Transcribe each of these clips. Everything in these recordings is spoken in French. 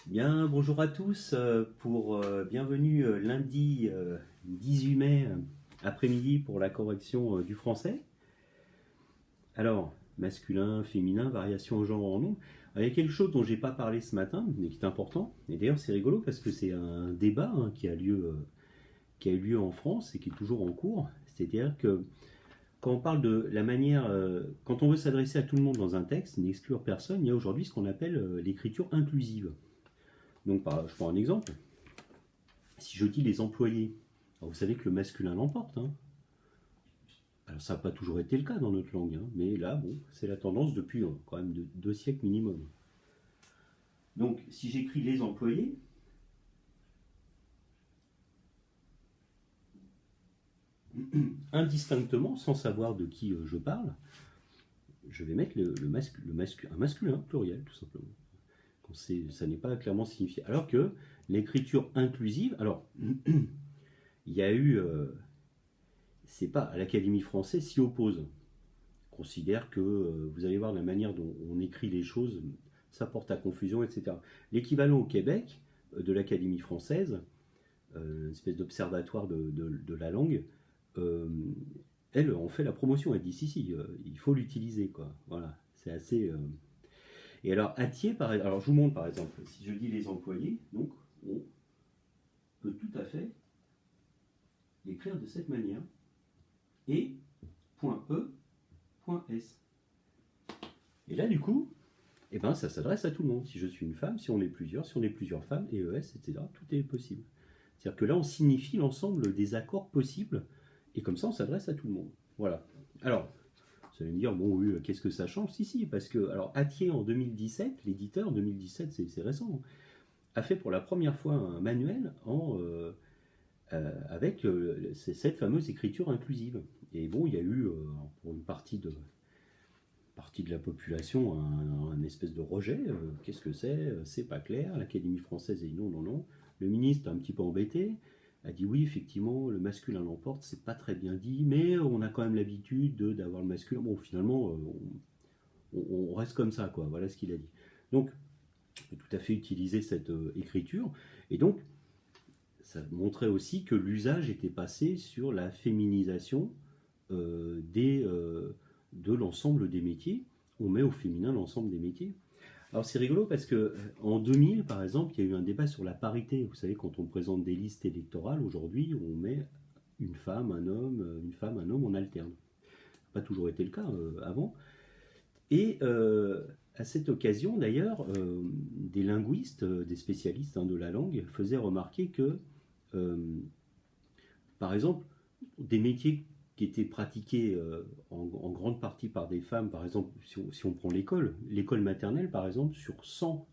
Bien, bonjour à tous pour bienvenue lundi 18 mai après-midi pour la correction du français. Alors, masculin, féminin, variation au genre en nom. Il y a quelque chose dont j'ai pas parlé ce matin, mais qui est important. Et d'ailleurs, c'est rigolo parce que c'est un débat qui a eu lieu en France et qui est toujours en cours. C'est-à-dire que quand on parle de la manière, quand on veut s'adresser à tout le monde dans un texte, n'exclure personne, il y a aujourd'hui ce qu'on appelle l'écriture inclusive. Donc, je prends un exemple. Si je dis les employés, alors vous savez que le masculin l'emporte, hein. Alors ça n'a pas toujours été le cas dans notre langue, hein, mais là, bon, c'est la tendance depuis quand même 2 siècles minimum. Donc si j'écris les employés, indistinctement, sans savoir de qui je parle, je vais mettre un masculin pluriel, tout simplement. Quand ça n'est pas clairement signifié. Alors que l'écriture inclusive, alors il y a eu, c'est pas, l'Académie française s'y oppose. Considère que vous allez voir la manière dont on écrit les choses, ça porte à confusion, etc. L'équivalent au Québec de l'Académie française, une espèce d'observatoire de la langue, euh, elle en fait la promotion. Elle dit si, il faut l'utiliser, quoi. Voilà, c'est assez. Et alors, alors je vous montre par exemple, si je dis les employés, donc on peut tout à fait l'écrire de cette manière. Et .e, .s. Et là, du coup, eh ben, ça s'adresse à tout le monde. Si je suis une femme, si on est plusieurs femmes, et ES, etc., tout est possible. C'est-à-dire que là, on signifie l'ensemble des accords possibles, et comme ça, on s'adresse à tout le monde. Voilà. Alors, vous allez me dire, bon, oui, qu'est-ce que ça change? Si, parce que, alors, Atier, en 2017, l'éditeur, 2017, c'est récent, hein, a fait pour la première fois un manuel avec cette fameuse écriture inclusive. Et bon, il y a eu, pour une partie de la population un espèce de rejet. Qu'est-ce que c'est? C'est pas clair. L'Académie française a dit non, non, non. Le ministre, un petit peu embêté, a dit oui, effectivement, le masculin l'emporte, c'est pas très bien dit, mais on a quand même l'habitude d'avoir le masculin. Bon, finalement, on reste comme ça, quoi. Voilà ce qu'il a dit. Donc, on peut tout à fait utiliser cette écriture. Et donc, ça montrait aussi que l'usage était passé sur la féminisation de l'ensemble des métiers. On met au féminin l'ensemble des métiers. Alors c'est rigolo parce que en 2000, par exemple, il y a eu un débat sur la parité. Vous savez, quand on présente des listes électorales, aujourd'hui, on met une femme, un homme, on alterne. Ça n'a pas toujours été le cas avant. Et à cette occasion, d'ailleurs, des linguistes, des spécialistes de la langue, faisaient remarquer que, euh, par exemple, des métiers qui étaient pratiqués en grande partie par des femmes, par exemple, si on prend l'école maternelle, par exemple, sur 100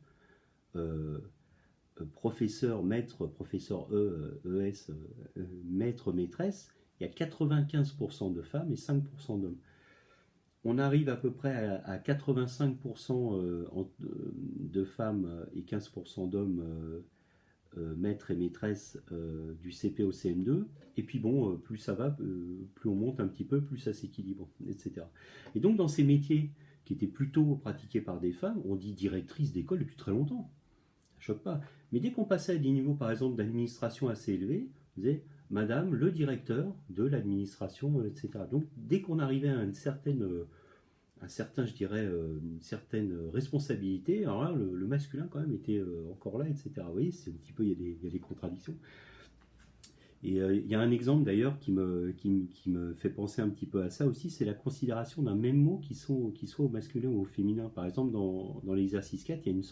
euh, professeurs, maîtres, professeurs ES, maîtres, maîtresses, il y a 95% de femmes et 5% d'hommes. On arrive à peu près à 85% de femmes et 15% d'hommes maîtres et maîtresses du CP au CM2. Et puis bon, plus ça va, plus on monte un petit peu, plus ça s'équilibre, etc. Et donc dans ces métiers qui étaient plutôt pratiqués par des femmes, on dit directrice d'école depuis très longtemps. Ça choque pas. Mais dès qu'on passait à des niveaux, par exemple, d'administration assez élevés, on disait Madame le directeur de l'administration, etc. Donc dès qu'on arrivait à je dirais, une certaine responsabilité. Alors là, le masculin quand même était encore là, etc. Vous voyez, c'est un petit peu, il y a des contradictions. Et il y a un exemple d'ailleurs qui me fait penser un petit peu à ça aussi, c'est la considération d'un même mot qui soit au masculin ou au féminin. Par exemple, dans l'exercice 4, il y a une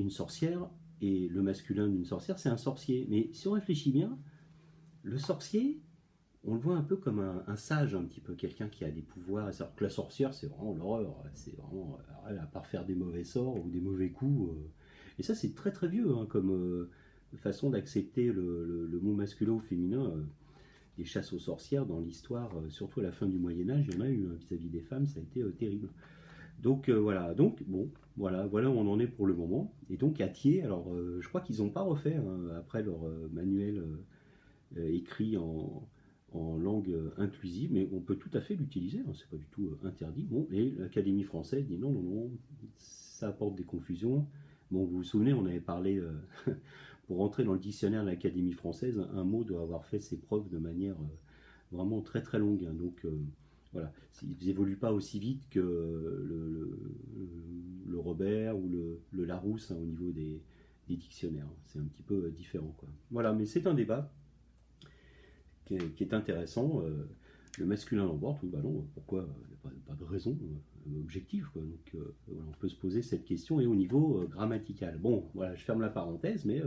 sorcière, et le masculin d'une sorcière, c'est un sorcier. Mais si on réfléchit bien, le sorcier, on le voit un peu comme un sage, un petit peu, quelqu'un qui a des pouvoirs. Alors que la sorcière, c'est vraiment l'horreur. C'est vraiment, elle, à part faire des mauvais sorts ou des mauvais coups. Et ça, c'est très très vieux, hein, comme façon d'accepter le mot masculin ou féminin. Des chasses aux sorcières dans l'histoire, surtout à la fin du Moyen-Âge, il y en a eu hein, vis-à-vis des femmes, ça a été terrible. Donc voilà, donc bon, voilà où on en est pour le moment. Et donc à Thiers, alors je crois qu'ils n'ont pas refait hein, après leur manuel écrit en langue inclusive, mais on peut tout à fait l'utiliser, hein, c'est pas du tout interdit. Bon, et l'Académie française dit non, non, non, ça apporte des confusions, Bon, vous vous souvenez, on avait parlé, pour rentrer dans le dictionnaire de l'Académie française, un mot doit avoir fait ses preuves de manière vraiment très très longue, hein. Donc voilà, ils n'évoluent pas aussi vite que le Robert ou le Larousse, hein, au niveau des dictionnaires. C'est un petit peu différent, quoi. Voilà, mais c'est un débat qui est intéressant. Le masculin l'emporte, oui, bah non, pourquoi? Il n'y a pas de raison objective, quoi. Donc voilà, on peut se poser cette question, et au niveau grammatical. Bon, voilà, je ferme la parenthèse, mais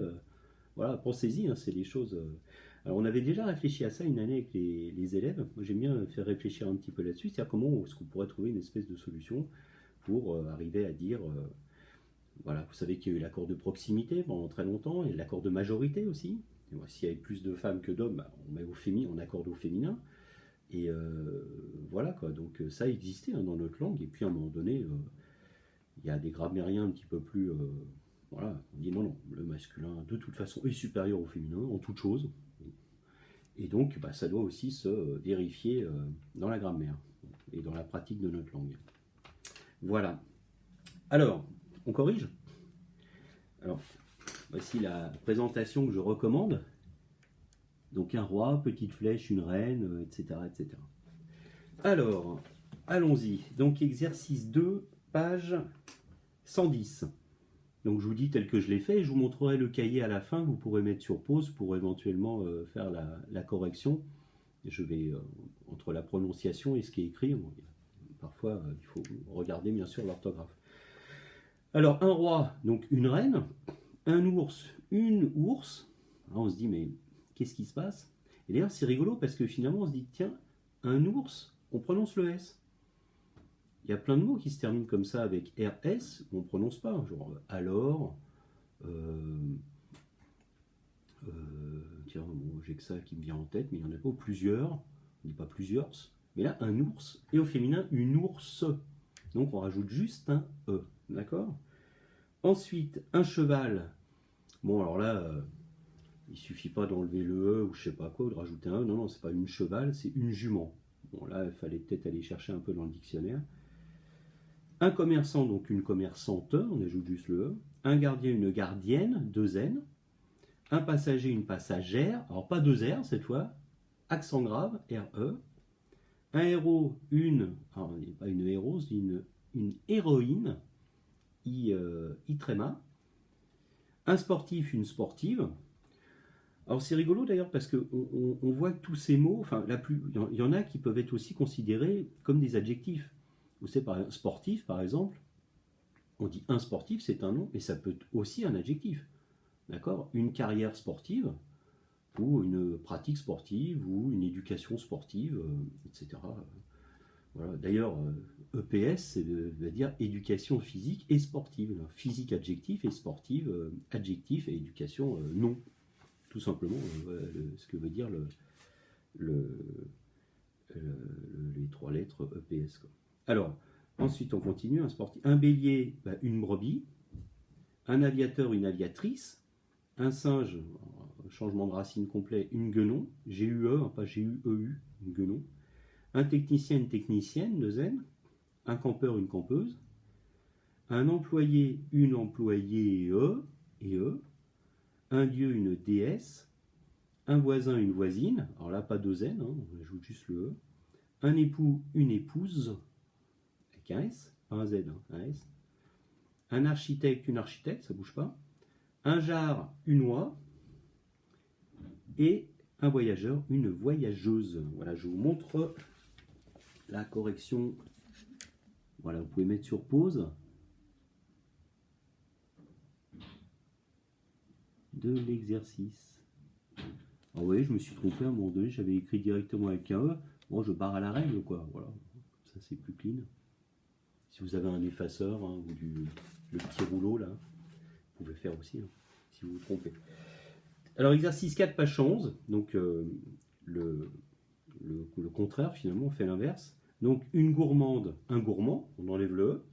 voilà, pensez-y, hein, c'est des choses. Alors, on avait déjà réfléchi à ça une année avec les élèves. Moi, j'aime bien faire réfléchir un petit peu là-dessus, c'est-à-dire comment est-ce qu'on pourrait trouver une espèce de solution pour arriver à dire, voilà, vous savez qu'il y a eu l'accord de proximité pendant très longtemps, et l'accord de majorité aussi. S'il y avait plus de femmes que d'hommes, bah, on accorde au féminin. Et voilà, quoi, donc ça existait, hein, dans notre langue, et puis à un moment donné, il y a des grammairiens un petit peu plus... voilà, on dit non, non, le masculin de toute façon est supérieur au féminin en toute chose. Et donc, bah, ça doit aussi se vérifier dans la grammaire et dans la pratique de notre langue. Voilà. Alors, on corrige. Alors, voici la présentation que je recommande. Donc un roi, petite flèche, une reine, etc., etc. Alors, allons-y. Donc exercice 2, page 110. Donc je vous dis tel que je l'ai fait, et je vous montrerai le cahier à la fin, vous pourrez mettre sur pause pour éventuellement faire la correction. Je vais, entre la prononciation et ce qui est écrit, bon, parfois il faut regarder bien sûr l'orthographe. Alors un roi, donc une reine, un ours, une ours. Alors on se dit mais qu'est-ce qui se passe? Et d'ailleurs c'est rigolo parce que finalement on se dit tiens, un ours, on prononce le S. Il y a plein de mots qui se terminent comme ça avec RS, on ne prononce pas, genre alors, tiens, bon, j'ai que ça qui me vient en tête, mais il y en a pas plusieurs, on ne dit pas plusieurs, mais là un ours, et au féminin une ours, donc on rajoute juste un E, d'accord? Ensuite, un cheval, bon alors là, il suffit pas d'enlever le E ou je sais pas quoi, ou de rajouter un E, non, non, c'est pas une cheval, c'est une jument. Bon là, il fallait peut-être aller chercher un peu dans le dictionnaire. Un commerçant, donc une commerçante, on ajoute juste le E. Un gardien, une gardienne, deux N. Un passager, une passagère, alors pas deux R cette fois, accent grave, RE. Un héros, alors pas une héros, une héroïne, I tréma. Un sportif, une sportive. Alors c'est rigolo d'ailleurs parce qu'on voit que tous ces mots, enfin il y en a qui peuvent être aussi considérés comme des adjectifs. Vous savez, sportif par exemple, on dit un sportif, c'est un nom, mais ça peut être aussi un adjectif. D'accord? Une carrière sportive, ou une pratique sportive, ou une éducation sportive, etc. Voilà. D'ailleurs, EPS, veut dire éducation physique et sportive. Physique adjectif et sportive adjectif, et éducation nom. Tout simplement, ce que veut dire les trois lettres EPS, quoi. Alors, ensuite on continue, un sportif. Un bélier, une brebis. Un aviateur, une aviatrice. Un singe, changement de racine complet, une guenon. G-U-E, pas G-U-E-U, une guenon. Un technicien, une technicienne, deux N. Un campeur, une campeuse. Un employé, une employée, et E. Un dieu, une déesse. Un voisin, une voisine. Alors là, pas deux N, hein, on ajoute juste le E. Un époux, une épouse. Avec un S, pas un Z, hein, un S. Un architecte, une architecte, ça bouge pas. Un jar, une oie. Et un voyageur, une voyageuse. Voilà, je vous montre la correction. Voilà, vous pouvez mettre sur pause de l'exercice. Alors vous voyez, je me suis trompé à un moment donné, j'avais écrit directement avec un E. Bon, je barre à la règle, quoi. Voilà, ça c'est plus clean. Si vous avez un effaceur, hein, ou le petit rouleau là, vous pouvez faire aussi, hein, si vous vous trompez. Alors exercice 4, page 11, donc le contraire finalement, on fait l'inverse. Donc une gourmande, un gourmand, on enlève le E.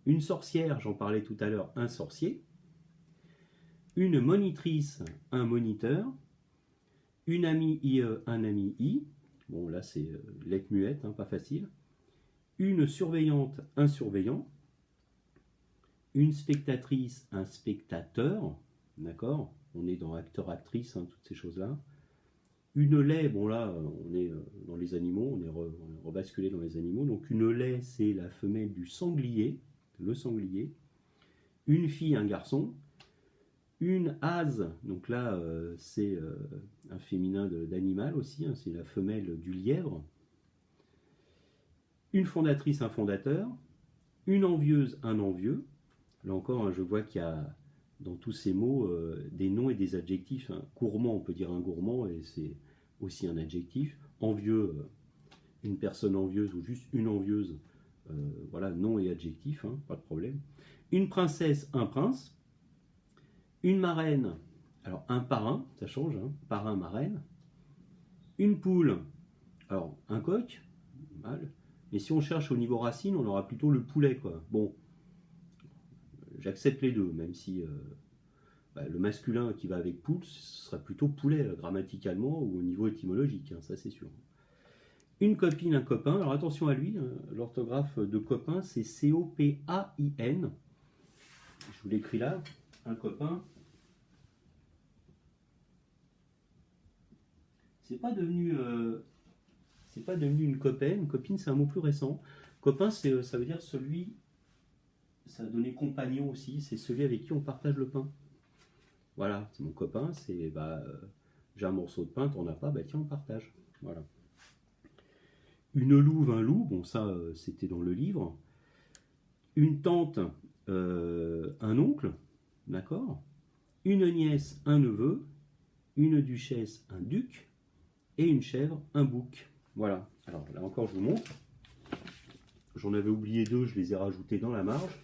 Une sorcière, j'en parlais tout à l'heure, un sorcier. Une monitrice, un moniteur. Une amie IE, un ami I. Bon là c'est lettre muette, hein, pas facile. Une surveillante, un surveillant. une spectatrice, un spectateur, d'accord? On est dans acteur-actrice, hein, toutes ces choses-là. Une laie, bon là, on est dans les animaux, on est rebasculé dans les animaux. Donc une laie, c'est la femelle du sanglier, le sanglier. Une fille, un garçon. Une hase, donc là, c'est un féminin d'animal aussi, hein, c'est la femelle du lièvre. Une fondatrice, un fondateur. Une envieuse, un envieux. Là encore, hein, je vois qu'il y a dans tous ces mots des noms et des adjectifs. Hein. Gourmand, on peut dire un gourmand, et c'est aussi un adjectif. Envieux, une personne envieuse ou juste une envieuse, voilà, nom et adjectif, hein, pas de problème. Une princesse, un prince. Une marraine, alors un parrain, ça change, hein, parrain, marraine. Une poule, alors un coq, mal. Mais si on cherche au niveau racine, on aura plutôt le poulet, quoi. Bon, j'accepte les deux, même si le masculin qui va avec poule, ce sera plutôt poulet, grammaticalement ou au niveau étymologique, hein, ça c'est sûr. Une copine, un copain, alors attention à lui, hein, l'orthographe de copain, c'est C-O-P-A-I-N. Je vous l'écris là, un copain. C'est pas devenu une copaine. Une copine, c'est un mot plus récent. Copain, ça veut dire celui, ça a donné compagnon aussi, c'est celui avec qui on partage le pain. Voilà, c'est mon copain, c'est j'ai un morceau de pain, t'en as pas, bah tiens, on partage. Voilà. Une louve, un loup, bon ça c'était dans le livre. Une tante, un oncle, d'accord. Une nièce, un neveu. Une duchesse, un duc. Et une chèvre, un bouc. Voilà. Alors là encore, je vous montre. J'en avais oublié deux, je les ai rajoutés dans la marge.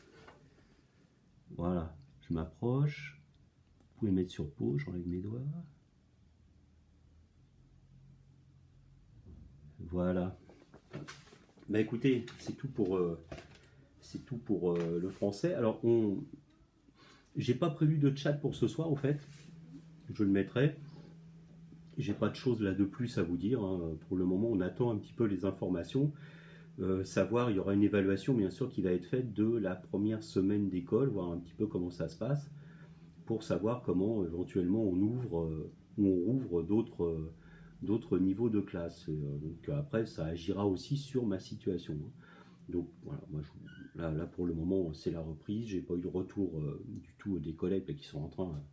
Voilà, je m'approche. Vous pouvez mettre sur pause, j'enlève mes doigts. Voilà. Bah écoutez, c'est tout pour le français. Alors, j'ai pas prévu de chat pour ce soir, au fait. Je le mettrai. J'ai pas de choses là de plus à vous dire. Hein. Pour le moment, on attend un petit peu les informations. Savoir, il y aura une évaluation, bien sûr, qui va être faite de la première semaine d'école, voir un petit peu comment ça se passe, pour savoir comment éventuellement on ouvre ou on rouvre d'autres niveaux de classe. Donc après, ça agira aussi sur ma situation. Hein. Donc voilà, moi, là pour le moment, c'est la reprise. J'ai pas eu de retour du tout des collègues là, qui sont en train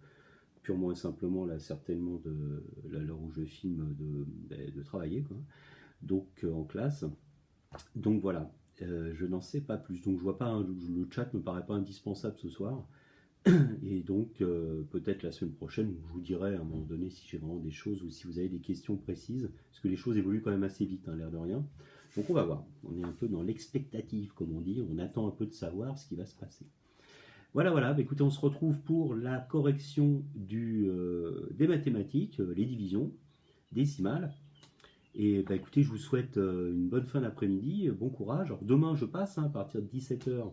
purement et simplement là certainement de l'heure où je filme de travailler quoi. Donc en classe. Donc voilà, je n'en sais pas plus. Donc je vois pas, le chat me paraît pas indispensable ce soir. Et donc peut-être la semaine prochaine, je vous dirai à un moment donné si j'ai vraiment des choses ou si vous avez des questions précises, parce que les choses évoluent quand même assez vite, hein, l'air de rien. Donc on va voir. On est un peu dans l'expectative, comme on dit. On attend un peu de savoir ce qui va se passer. Voilà, voilà. Bah, écoutez, on se retrouve pour la correction des mathématiques, les divisions décimales. Et bah, écoutez, je vous souhaite une bonne fin d'après-midi, bon courage. Alors, demain, je passe, hein, à partir de 17h,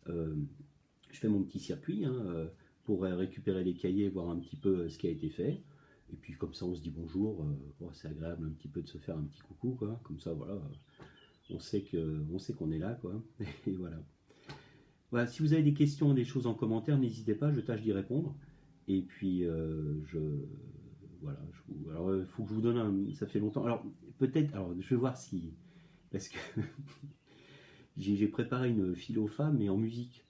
je fais mon petit circuit hein, pour récupérer les cahiers, voir un petit peu ce qui a été fait. Et puis comme ça, on se dit bonjour. Bon, c'est agréable un petit peu de se faire un petit coucou, quoi. Comme ça, voilà, on sait qu'on est là, quoi. Et voilà. Voilà, si vous avez des questions, des choses en commentaire, n'hésitez pas, je tâche d'y répondre. Et puis, voilà, alors il faut que je vous donne ça fait longtemps. Alors, peut-être, alors je vais voir si, parce que j'ai préparé une philo-femme, mais en musique.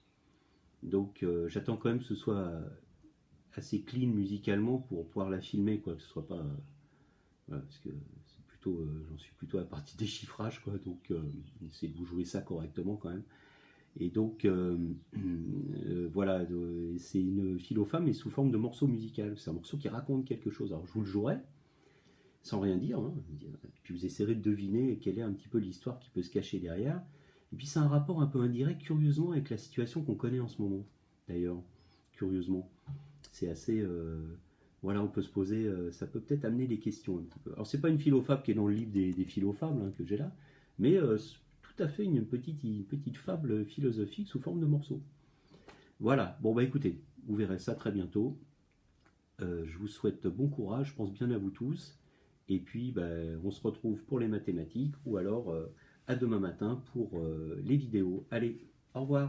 Donc, j'attends quand même que ce soit assez clean musicalement pour pouvoir la filmer, quoi, que ce soit pas. Voilà, parce que c'est plutôt, j'en suis plutôt à la partie déchiffrage, quoi. Donc, essayez de vous jouer ça correctement quand même. Et donc, voilà, c'est une philo-femme, mais sous forme de morceau musical. C'est un morceau qui raconte quelque chose. Alors, je vous le jouerai, sans rien dire. Hein. Et puis, vous essayerez de deviner quelle est un petit peu l'histoire qui peut se cacher derrière. Et puis, c'est un rapport un peu indirect, curieusement, avec la situation qu'on connaît en ce moment. D'ailleurs, curieusement. C'est assez... voilà, on peut se poser... ça peut peut-être amener des questions un petit peu. Alors, c'est pas une philo-fable qui est dans le livre des philo-fables hein, que j'ai là, mais... tout à fait une petite fable philosophique sous forme de morceaux. Voilà, bon bah écoutez, vous verrez ça très bientôt. Je vous souhaite bon courage, je pense bien à vous tous. Et puis bah, on se retrouve pour les mathématiques ou alors à demain matin pour les vidéos. Allez, au revoir.